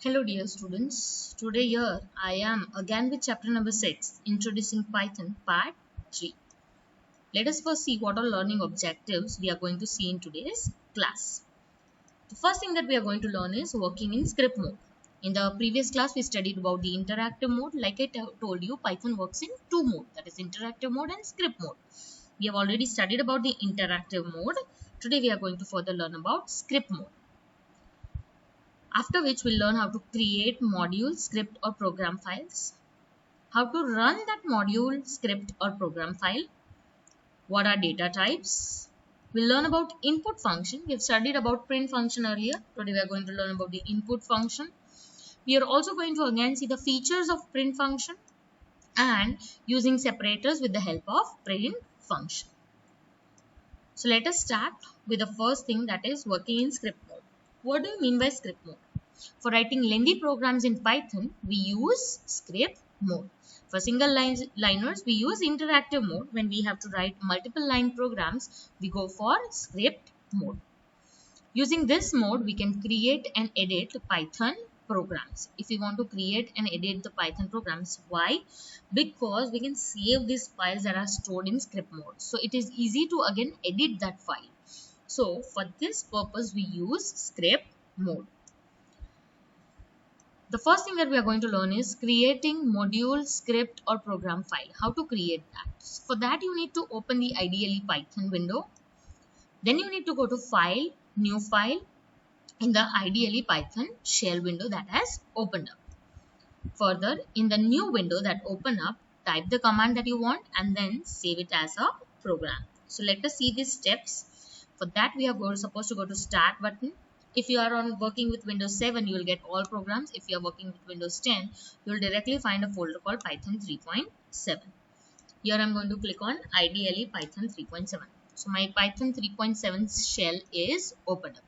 Hello dear students, today here I am again with chapter number 6, Introducing Python part 3. Let us first see what are learning objectives we are going to see in today's class. The first thing that we are going to learn is working in script mode. In the previous class we studied about the interactive mode. Like I told you, Python works in two modes, that is interactive mode and script mode. We have already studied about the interactive mode. Today we are going to further learn about script mode. After which we'll learn how to create module, script or program files, how to run that module, script or program file, what are data types. We'll learn about input function. We have studied about print function earlier. Today we are going to learn about the input function. We are also going to again see the features of print function and using separators with the help of print function. So let us start with the first thing, that is working in script mode. What do you mean by script mode? For writing lengthy programs in Python, we use script mode. For single liners, we use interactive mode. When we have to write multiple line programs, we go for script mode. Using this mode, we can create and edit Python programs. If we want to create and edit the Python programs, why? Because we can save these files that are stored in script mode. So it is easy to again edit that file. So for this purpose, we use script mode. The first thing that we are going to learn is creating module, script or program file. How to create that. For that you need to open the IDLE Python window. Then you need to go to File, New File in the IDLE Python shell window that has opened up. Further, in the new window that opened up, type the command that you want and then save it as a program. So let us see these steps. For that we are supposed to go to Start button. If you are working with Windows 7, you will get all programs. If you are working with Windows 10, you will directly find a folder called Python 3.7. Here I am going to click on IDLE Python 3.7. So my Python 3.7 shell is opened up.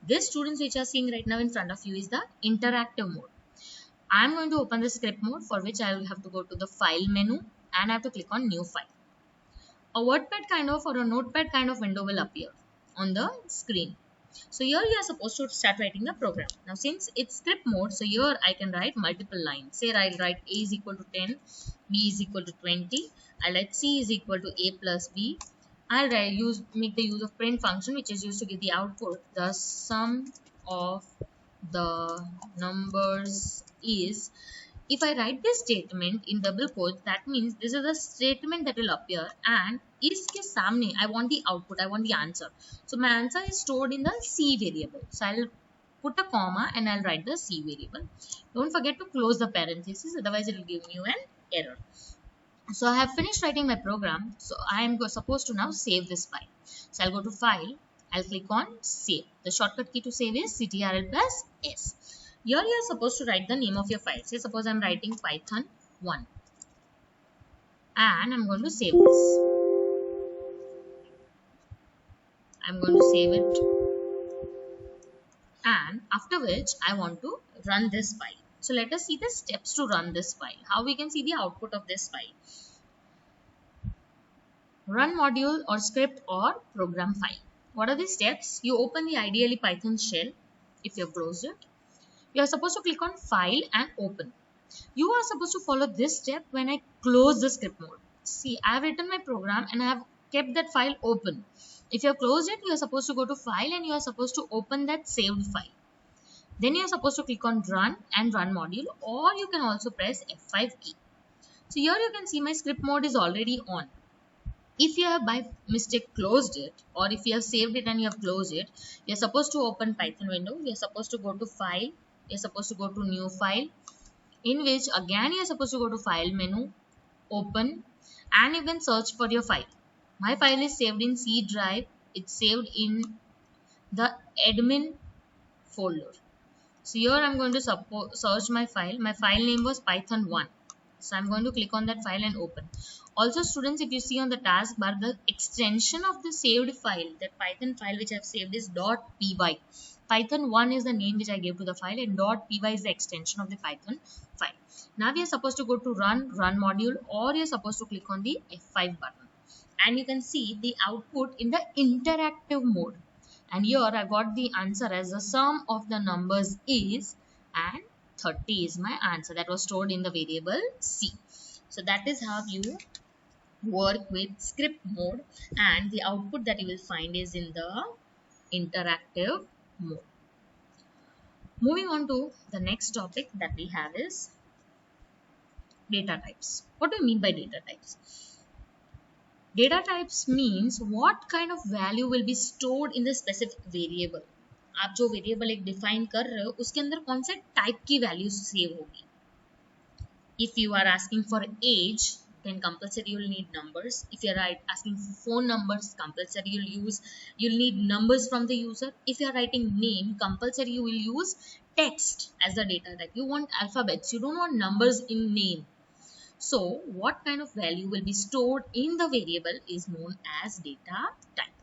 This, students, which are seeing right now in front of you is the interactive mode. I am going to open the script mode, for which I will have to go to the File menu and I have to click on New File. A WordPad kind of or a Notepad kind of window will appear on the screen. So here you are supposed to start writing the program. Now since it's script mode, so here I can write multiple lines. Say I'll write A is equal to 10, B is equal to 20, I'll write C is equal to A plus B. I'll make the use of print function, which is used to give the output. The sum of the numbers is. If I write this statement in double quotes, that means this is the statement that will appear, and iske samne I want the output, I want the answer. So my answer is stored in the C variable. So I'll put a comma and I'll write the C variable. Don't forget to close the parenthesis, otherwise it will give you an error. So I have finished writing my program. So I am supposed to now save this file. So I'll go to File, I'll click on Save. The shortcut key to save is Ctrl plus S. Here you are supposed to write the name of your file. Say suppose I'm writing Python 1 and I'm going to save this. I'm going to save it, and after which I want to run this file. So let us see the steps to run this file. How we can see the output of this file. Run module or script or program file. What are the steps? You open the IDLE Python shell if you have closed it. You are supposed to click on File and Open. You are supposed to follow this step when I close the script mode. See, I have written my program and I have kept that file open. If you have closed it, you are supposed to go to File and you are supposed to open that saved file. Then you are supposed to click on Run and Run Module, or you can also press F5 key. So here you can see my script mode is already on. If you have by mistake closed it, or if you have saved it and you have closed it, you are supposed to open Python window. You are supposed to go to File. You are supposed to go to New File, in which again you are supposed to go to File menu, Open, and you can search for your file. My file is saved in C drive. It's saved in the admin folder. So here I'm going to search my file. My file name was Python 1. So I'm going to click on that file and open. Also students, if you see on the taskbar, the extension of the saved file, that Python file which I have saved is .py. Python 1 is the name which I gave to the file, and .py is the extension of the Python file. Now we are supposed to go to run module, or you are supposed to click on the F5 button. And you can see the output in the interactive mode. And here I got the answer as the sum of the numbers is, and 30 is my answer that was stored in the variable C. So that is how you work with script mode, and the output that you will find is in the interactive mode. Moving on to the next topic that we have is data types. What do you mean by data types? Data types means what kind of value will be stored in the specific variable. आप जो variable एक define कर रहे हो उसके अंदर कौन से टाइप की वैल्यूज सेव होगी. If you are asking for age, then compulsory you'll need numbers. If you are asking for phone numbers, compulsory you'll need numbers from the user. If you are writing name, compulsory you will use text as the data type. You want alphabets, you don't want numbers in name. So what kind of value will be stored in the variable is known as data type.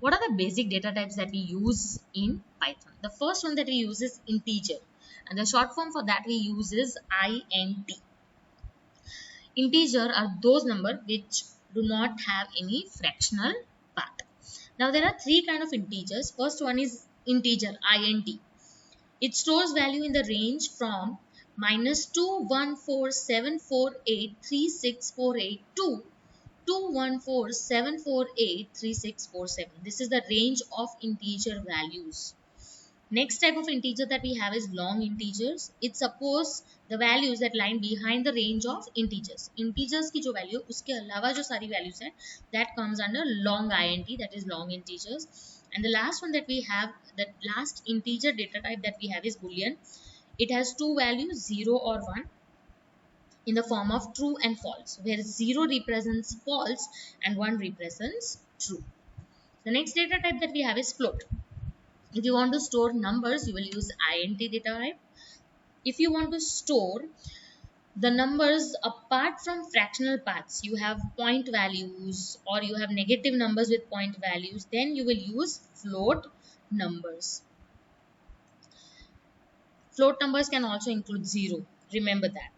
What are the basic data types that we use in Python? The first one that we use is integer, and the short form for that we use is int. Integer are those numbers which do not have any fractional part. Now there are three kind of integers. First one is integer int. It stores value in the range from -21474836482 to 21474836447. This is the range of integer values. Next type of integer that we have is long integers. It suppose the values that lie behind the range of integers. Integers की जो value उसके अलावा जो सारी values हैं, that comes under long int, that is long integers. And the last one that we have, the last integer data type that we have is boolean. It has two values, 0 or 1, in the form of true and false, where 0 represents false and 1 represents true. The next data type that we have is float. If you want to store numbers, you will use int data type. If you want to store the numbers apart from fractional parts, you have point values or you have negative numbers with point values, then you will use float numbers. Float numbers can also include 0. Remember that.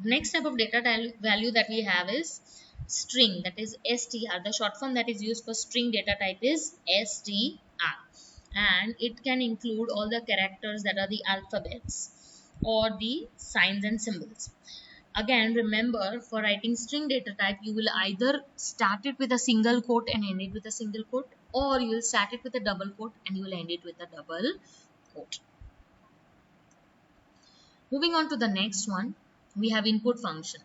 The next type of data value that we have is string, that is str. The short form that is used for string data type is str. And it can include all the characters that are the alphabets or the signs and symbols. Again, remember, for writing string data type, you will either start it with a single quote and end it with a single quote, or you will start it with a double quote and you will end it with a double quote. Moving on to the next one, we have input function.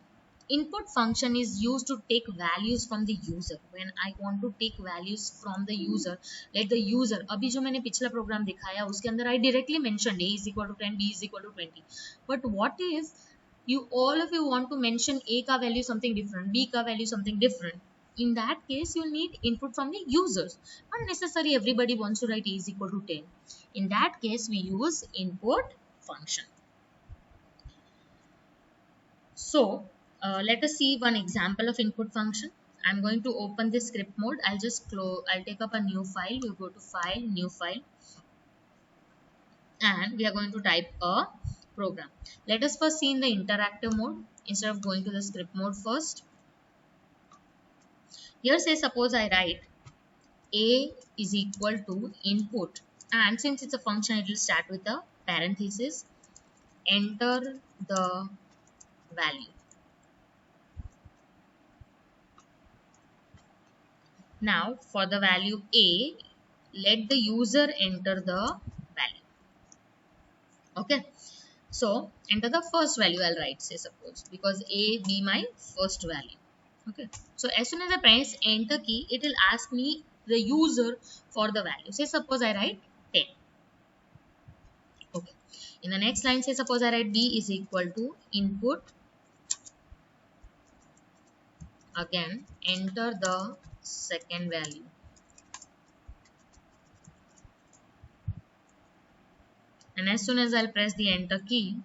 Input function is used to take values from the user. When I want to take values from the user, let the user, अभी जो मैंने पिछला programme दिखाया उसके अंदर I directly mentioned a is equal to 10, b is equal to 20. But what if you all of you want to mention a का value something different, b का value something different? In that case, you need input from the users. Not necessarily everybody wants to write a is equal to 10. In that case, we use input function. So let us see one example of input function. I'm going to open this script mode. I'll take up a new file. You go to file, new file, and we are going to type a program. Let us first see in the interactive mode instead of going to the script mode first. Here say suppose I write a is equal to input, and since it's a function, it will start with a parenthesis. Enter the value. Now for the value a, let the user enter the value. Okay, so enter the first value. I'll write, say suppose, because a be my first value. Okay, so as soon as I press enter key, it will ask me the user for the value. Say suppose I write 10. Okay, in the next line, say suppose I write b is equal to input, again enter the second value. And as soon as I'll press the enter key,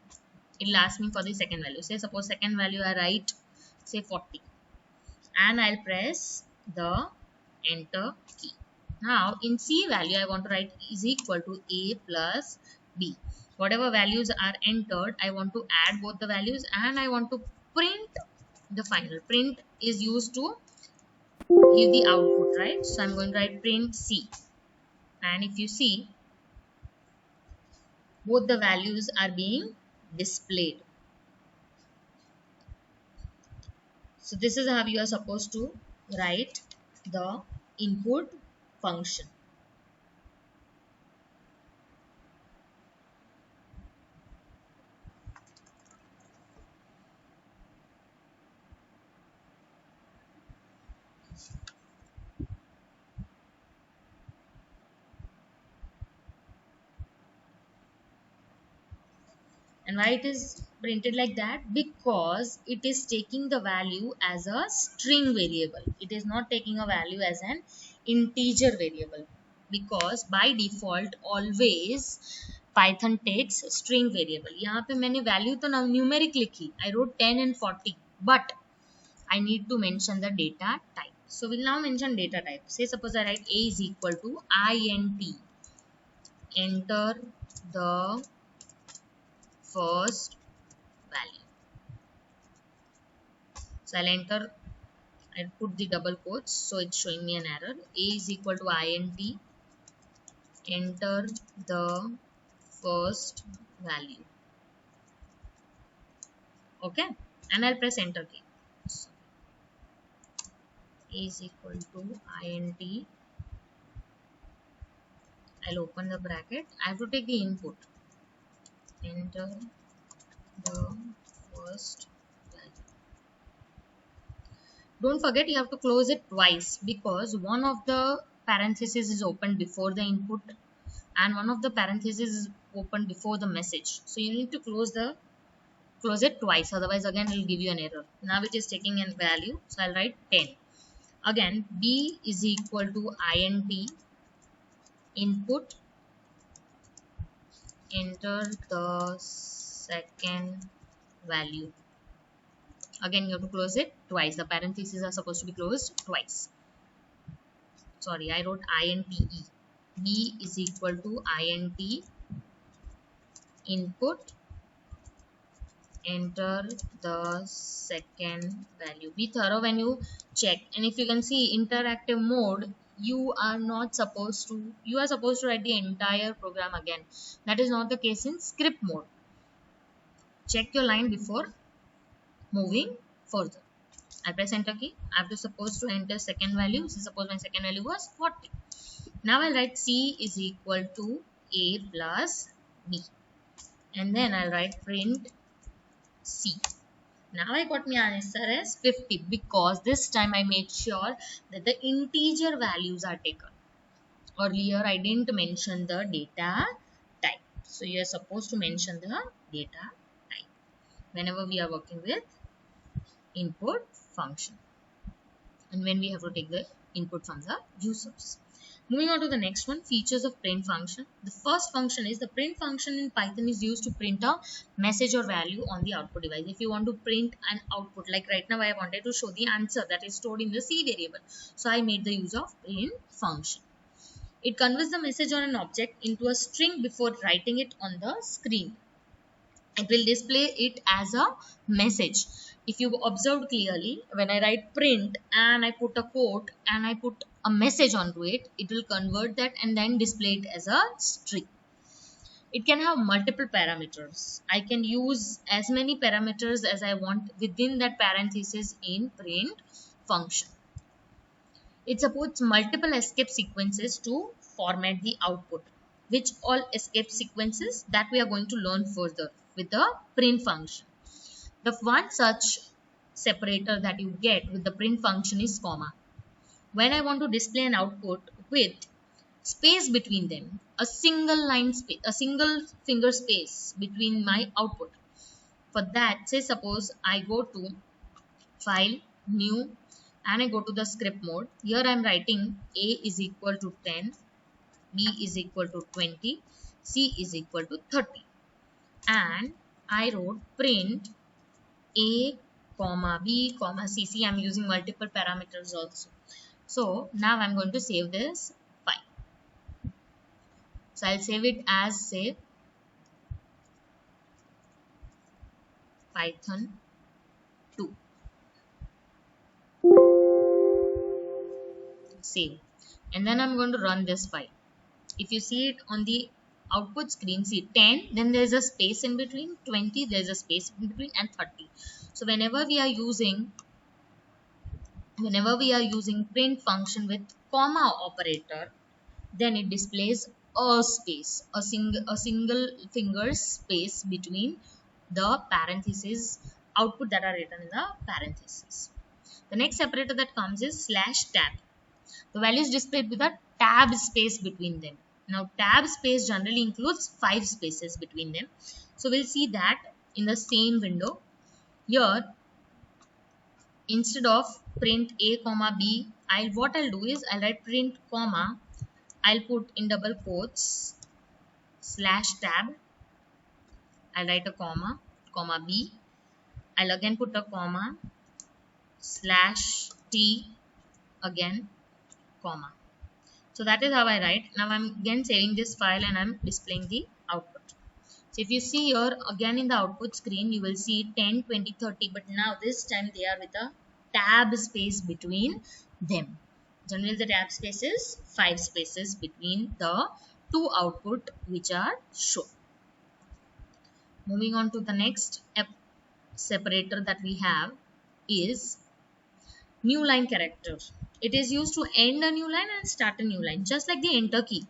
it will ask me for the second value. Say suppose second value I write, say 40, and I'll press the enter key. Now in C value, I want to write is equal to a plus b. Whatever values are entered, I want to add both the values and I want to print the final. Print is used to give the output, right? So I'm going to write print C, and if you see, both the values are being displayed. So this is how you are supposed to write the input function. And why it is printed like that? Because it is taking the value as a string variable. It is not taking a value as an integer variable. Because by default always Python takes string variable. यहाँ पे मैंने value तो numeric लिखी. I wrote 10 and 40. But I need to mention the data type. So we'll now mention data type. Say suppose I write a is equal to int. Enter the first value. So I'll enter, I'll put the double quotes, so it's showing me an error. A is equal to int, enter the first value. Okay, and I'll press enter key. So, A is equal to int, I'll open the bracket. I have to take the input. Enter the first value. Don't forget you have to close it twice because one of the parentheses is opened before the input and one of the parentheses is opened before the message. So you need to close it twice, otherwise again it will give you an error. Now it is taking a value, so I'll write 10. Again b is equal to int input, enter the second value. Again you have to close it twice. The parentheses are supposed to be closed twice. Sorry, I wrote int. B is equal to int input, enter the second value. Be thorough when you check. And if you can see interactive mode, you are supposed to write the entire program again. That is not the case in script mode. Check your line before moving further. I press enter key. I have to supposed to enter second value. So suppose my second value was 40. Now I'll write C is equal to A plus B. And then I'll write print C. Now I got my answer as 50 because this time I made sure that the integer values are taken. Earlier I didn't mention the data type. So you are supposed to mention the data type whenever we are working with input function and when we have to take the input from the users. Moving on to the next one, features of print function. The first function is the print function in Python is used to print a message or value on the output device. If you want to print an output, like right now I wanted to show the answer that is stored in the C variable. So I made the use of print function. It converts the message on an object into a string before writing it on the screen. It will display it as a message. If you observed clearly, when I write print and I put a quote and I put a message onto it, it will convert that and then display it as a string. It can have multiple parameters. I can use as many parameters as I want within that parenthesis in print function. It supports multiple escape sequences to format the output. Which all escape sequences that we are going to learn further with the print function. The one such separator that you get with the print function is comma. When I want to display an output with space between them, a single finger space between my output. For that, say suppose I go to file, new, and I go to the script mode. Here I am writing A is equal to 10, B is equal to 20, C is equal to 30. And I wrote print A, comma B, comma C. See, I'm using multiple parameters also. So now I'm going to save this file. So I'll save it as, say, Python 2. Save. And then I'm going to run this file. If you see it on the output screen, see 10, then there is a space in between, 20, there is a space in between, and 30. So whenever we are using print function with comma operator, then it displays a space, a single finger space between the parentheses output that are written in the parentheses. The next separator that comes is /tab. The value is displayed with a tab space between them. Now tab space generally includes 5 spaces between them. So we'll see that in the same window. Here, instead of print a comma b, what I'll do is I'll write print comma, I'll put in double quotes /tab, I'll write a comma b, I'll again put a comma /t, again comma. So that is how I write. Now I'm again saving this file and I'm displaying the output. So if you see here again in the output screen, you will see 10, 20, 30, but now this time they are with a tab space between them. Generally the tab space is 5 spaces between the two output which are shown. Moving on to the next separator that we have is new line character. It is used to end a new line and start a new line, just like the enter key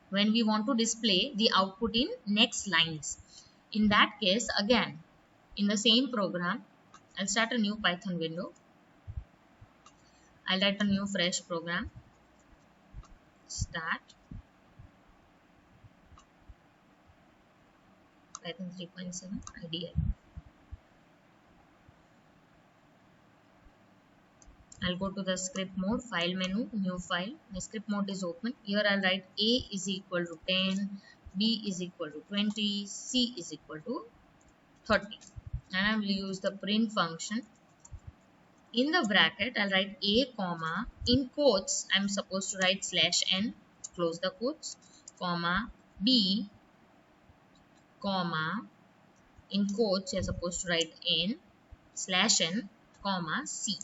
when we want to display the output in next lines. In that case, again, in the same program, I'll start a new Python window. I'll write a new fresh program. Start Python 3.7 IDL. I'll go to the script mode, file menu, new file. My script mode is open. Here I'll write A is equal to 10, B is equal to 20, C is equal to 30. And I will use the print function. In the bracket, I'll write A comma, in quotes, I'm supposed to write /n, close the quotes, comma, B, comma, in quotes, you're supposed to write n, /n, comma, C.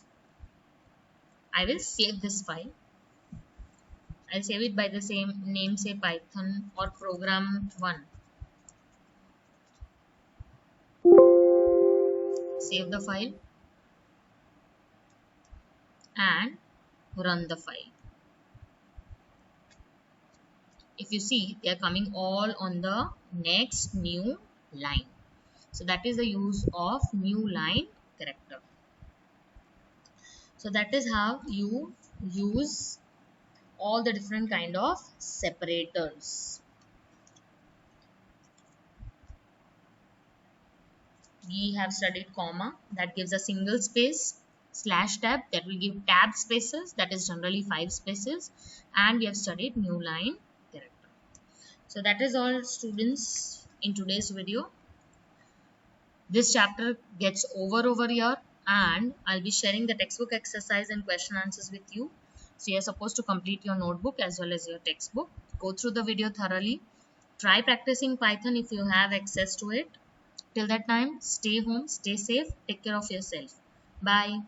I will save this file. I'll save it by the same name, say Python or program 1. Save the file and run the file. If you see, they are coming all on the next new line. So that is the use of new line character. So that is how you use all the different kind of separators. We have studied comma, that gives a single space, /tab, that will give tab spaces, that is generally 5 spaces, and we have studied new line character. So that is all, students, in today's video. This chapter gets over here, and I'll be sharing the textbook exercise and question answers with you. So you're supposed to complete your notebook as well as your textbook. Go through the video thoroughly. Try practicing Python if you have access to it. Till that time, stay home, stay safe, take care of yourself. Bye.